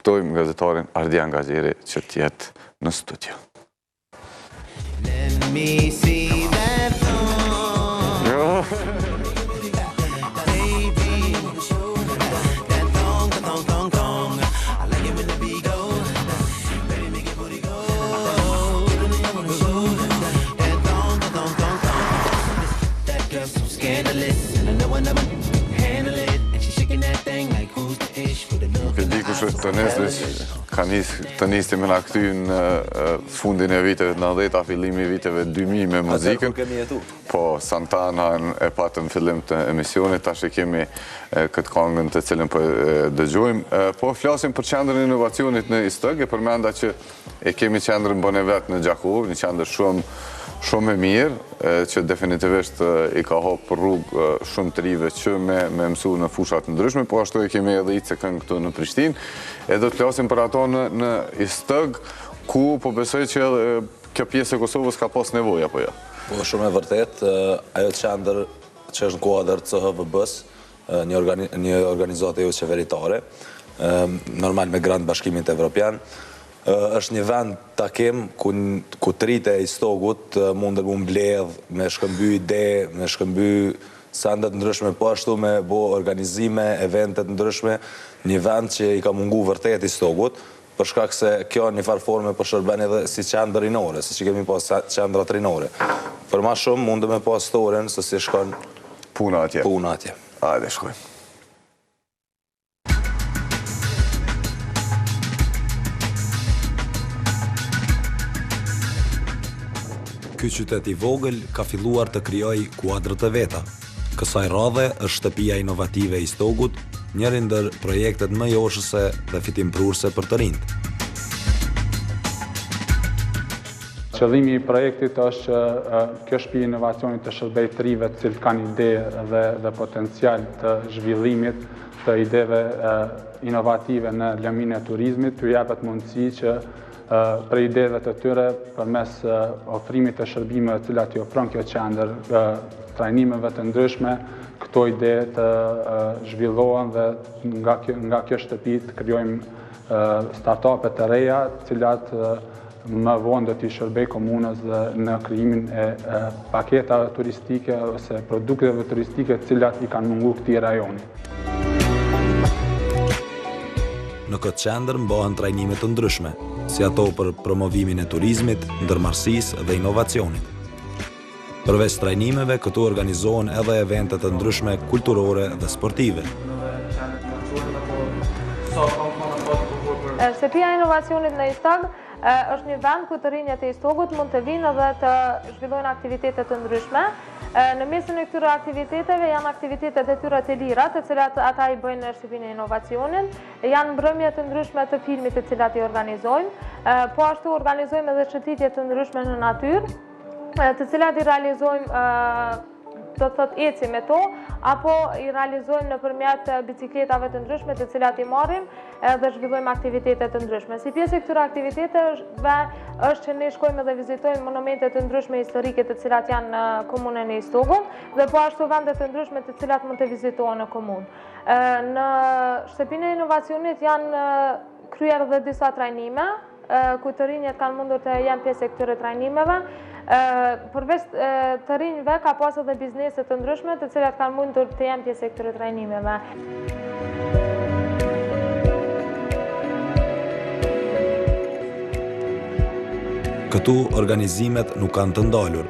ftojmë gazetarin Ardian Gaxheri që t'jetë në studio. Ka të nisi me na këty në fundin e viteve 90, fillimi i viteve 2000 me muzikën. Po, Santana e patëm fillim të emisionit, tash e kemi këtë këngën të cilën po dëgjojmë. Po, flasim për qendrën e inovacionit në Istëg, e përmenda që e kemi qendrën Bonevet në Gjakov, një qendër shumë e mirë, që definitivisht i ka hapë rrugë shumë të rive që me mësu në fushat të ndryshme, po ashtu e kemi edhe ICK këtu në Prishtinë. E do të flasim për ato në Istëg, ku po besoj që kjo pjesë e Kosovës ka pas nevojë, apo jo? Po, shumë e vërtet, ajo qendër që është në kuadër CHVB-s, një organizatë jo qeveritare, normal me Grand Bashkimit Evropian, është një vend takim ku trite e Istogut mundër mu mbledh, me shkëmby ide, me shkëmby sendet ndryshme, po ashtu me bo organizime, eventet ndryshme, një vend që i ka mungu vërtet Istogut, për shkak se kjo një farforme për shërben edhe si qendër rinore, si që kemi pas qendrat rinore. Për ma shumë mundë me pas storen se si shkon puna atje. Hajde, shkojmë. Ky qytet i vogël ka filluar të krijojë kuadrët e veta. Kësaj radhe është shtëpia inovative e Istogut, njëri ndër projektet më joshëse dhe fitimprurse për të rinjt. Qëllimi i projektit është që kjo shtëpi inovacionit të shërbejë të rive të cilët kanë ide dhe potencial të zhvillimit të ideve inovative në lëmin e turizmit, t'u japet mundësi që për ideve të tyre përmes ofrimit të shërbimeve të cilat i ofron kjo qendër, trajnimeve të ndryshme, këto ide të zhvillohen dhe nga kjo shtëpi të krijojmë startupe të reja, të cilat më vonë do t'i shërbej komunës në krijimin e paketave turistike ose produkteve turistike të cilat i kanë mungu këtij rajoni. Në këtë qendër mbohen trajnime të ndryshme, si ato për promovimin e turizmit, ndërmarrësisë dhe inovacionit. Përveç trajnimeve, këtu organizohen edhe evente të ndryshme kulturore dhe sportive. Shtëpia e inovacionit në Istëg është një vend ku të rinjët e Istogut mund të vinë dhe të zhvillojnë aktivitete të ndryshme. Në mesin e këtyre aktiviteteve janë aktivitetet e tyre të lira, të cilat ata i bëjnë në shtëpinë e inovacionit, janë mbrëmje të ndryshme të filmit të cilat i organizojmë, po ashtu organizojmë edhe çështje të ndryshme në natyrë, të cilat i realizojmë do të thotë eci me to, apo i realizojmë nëpërmjet bicikletave të ndryshme të cilat i marrim dhe zhvillojmë aktivitete të ndryshme. Si pjesë e këtyre aktiviteteve është që ne shkojmë dhe vizitojmë monumente të ndryshme historike të cilat janë në komunën e Istogut dhe po ashtu vende të ndryshme të cilat mund të vizitohen në komunë. Në shtëpinë e inovacionit janë kryer dhe disa trajnime, ku të rinjët kanë mundur të jenë pjesë e këtyre trajnimeve. Përveç të rinjve ka pas edhe biznese të ndryshme të cilat kanë mundur të jenë pjesë e këtyre trajnimeve. Këtu organizimet nuk kanë të ndalur.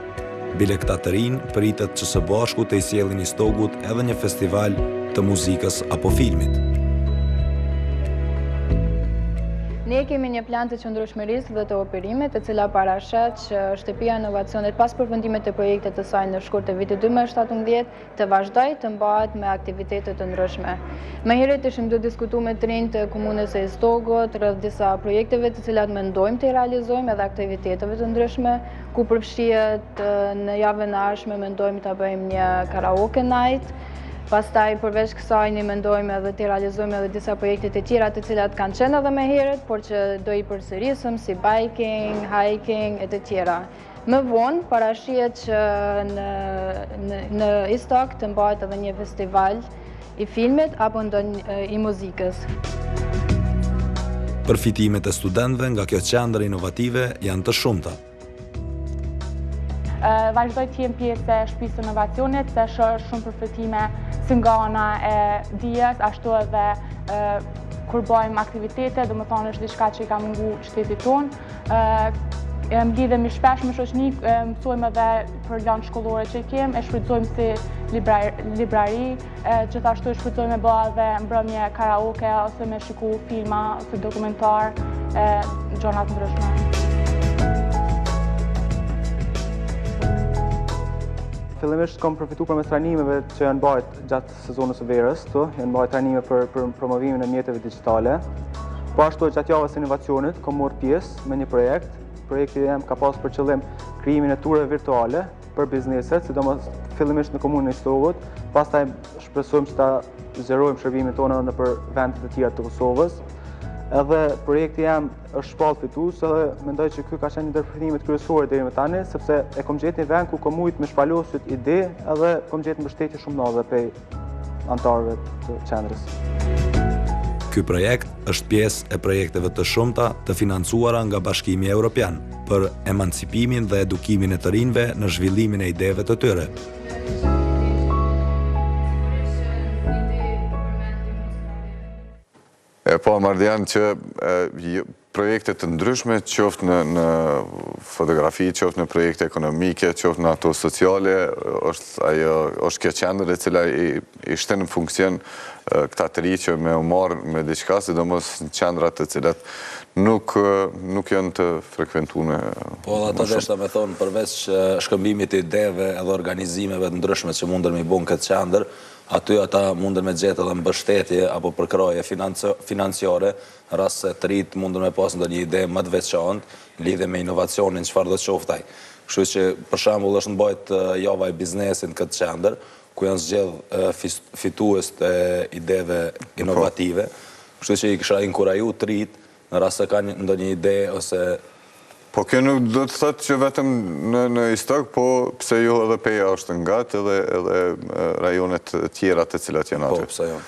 Bile këta të rinj pritet që së bashku të i sjellin Istogut edhe një festival të muzikës apo filmit. Ne kemi një plan të qëndrueshmërisë dhe të operimit, e cila parashet që shtëpia e inovacionit pas përfundimet të projektit të saj në shkurt të vitit 2017 të vazhdojë të mbahet me aktivitete të ndryshme. Më herët ishim duke diskutuar me të rinjtë të komunës së Istogut rreth disa projekteve të cilat mendojmë të realizojmë edhe aktiviteteve të ndryshme, ku përfshihet në javën e ardhshme mendojmë ta bëjmë një karaoke night. Pastaj përveç kësaj ne mendojmë edhe të realizojmë edhe disa projekte të tjera të cilat kanë qenë edhe më herët, por që do i përsërisëm si biking, hiking e të tjera. Më vonë parashihet që në Istog të mbahet edhe një festival i filmit apo ndonjë i muzikës. Përfitimet e studentëve nga kjo qendër inovative janë të shumta. Vazhdoj të jem pjesë e shtëpisë inovacionit, se është shumë përfitime si nga ana e dijes, ashtu edhe kur bëjmë aktivitete, do më thonë është diçka që i ka mungu shtetit tonë. Mblidhemi shpesh me shoqni, mësojmë edhe për lanë shkollore që kemë, e shfrytëzojmë si librari, gjithashtu e shfrytëzojmë e bëha edhe mbrëmje karaoke, ose me shiku filma, ose dokumentar, gjonat ndryshme. Fillimisht kam përfitu për mes trajnimeve që janë bajt gjatë sezonës së verës, janë bajt trajnime për promovimin e mjeteve digjitale. Po ashtu gjatë javës së inovacionit kam marrë pjesë me një projekt. Projekti jam ka pas për qëllim krijimin e tureve virtuale për bizneset, sidomos fillimisht në komunën e Istogut, pastaj shpresojmë që ta zgjerojmë shërbimin tonë nëpër vendet e tjera të Kosovës. Edhe projekti jam është shpallë fitues, edhe mendoj që ky ka qenë një ndër përfitimet kryesore deri më tani, sepse e kam gjetur një vend ku kam mujt me shpalosit ide, edhe kam gjetur mbështetje shumë madhe prej anëtarëve të qendrës. Ky projekt është pjesë e projekteve të shumta të financuara nga Bashkimi Evropian për emancipimin dhe edukimin e të rinjve në zhvillimin e ideve të tyre. Po, Mardian, që projekte të ndryshme, qoftë në fotografi, qoftë në projekte ekonomike, qoftë në ato sociale, është kjo qendër e cila i shten në funksion këta të ri që me u marrë me diçka, sidomos në qendrat të cilat nuk janë të frekventuar. Po, ata deshta me thonë, përveç shkëmbimit të ideve edhe organizimeve të ndryshme që mundën me i bën këtë qendër, aty ata mundën me gjetë edhe mbështetje apo përkraje financiare, rast se të rit mundën me pas ndonjë ide më të veçantë lidhe me inovacionin çfarë do të qoftaj. Kështu që për shembull është mbajt java e biznesit në këtë qendër, ku janë zgjedh fitues të ideve inovative. Kështu që i kisha inkuraju të rit në rast se kanë ndonjë ide ose Po kjo nuk do të thotë që vetëm në Istog, po pse jo edhe Peja është nga edhe rajonet tjera të cilat janë aty. Po, pse jo.